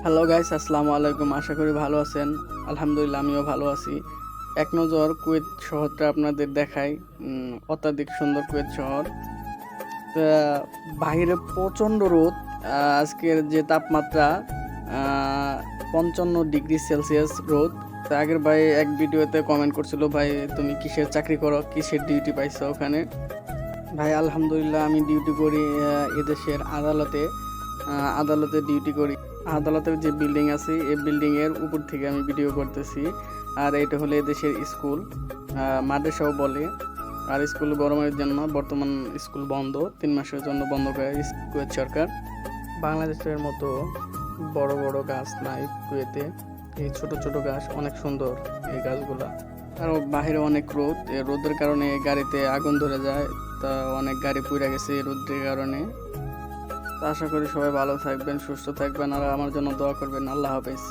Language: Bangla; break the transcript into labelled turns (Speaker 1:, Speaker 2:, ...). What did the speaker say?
Speaker 1: হ্যালো গাইস, আসসালামু আলাইকুম। আশা করি ভালো আছেন। আলহামদুলিল্লাহ, আমিও ভালো আছি। এক নজর কুয়েত শহরটা আপনাদের দেখাই। অত্যাধিক সুন্দর কুয়েত শহর। তা বাইরে প্রচণ্ড রোদ। আজকের যে তাপমাত্রা 55 ডিগ্রি সেলসিয়াস রোদ। তো আগের ভাই এক ভিডিওতে কমেন্ট করছিল, ভাই তুমি কিসের চাকরি করো, কিসের ডিউটি পাইছো ওখানে। ভাই আলহামদুলিল্লাহ, আমি ডিউটি করি এদেশের আদালতে। আদালতে ডিউটি করি। আদালতের যে বিল্ডিং আছে এই বিল্ডিং এর উপর থেকে আমি ভিডিও করতেছি। আর এটা হলো এদেশের স্কুল, মাদ্রাসাও বলে। আর স্কুল গরমের জন্য বর্তমান স্কুল বন্ধ, 3 মাসের জন্য বন্ধ করে কুয়েত সরকার। বাংলাদেশের মতো বড় বড় গাছ নাই কুয়েতে। এই ছোট ছোট গাছ অনেক সুন্দর এই গাছগুলা। আর বাইরে অনেক রোদ, এই রোদের কারণে গাড়িতে আগুন ধরে যায়। তা অনেক গাড়ি পুড়ে গেছে এই রোদের কারণে। তো আশা করি সবাই ভালো থাকবেন, সুস্থ থাকবেন, আর আমার জন্য দোয়া করবেন। আল্লাহ হাফেজ।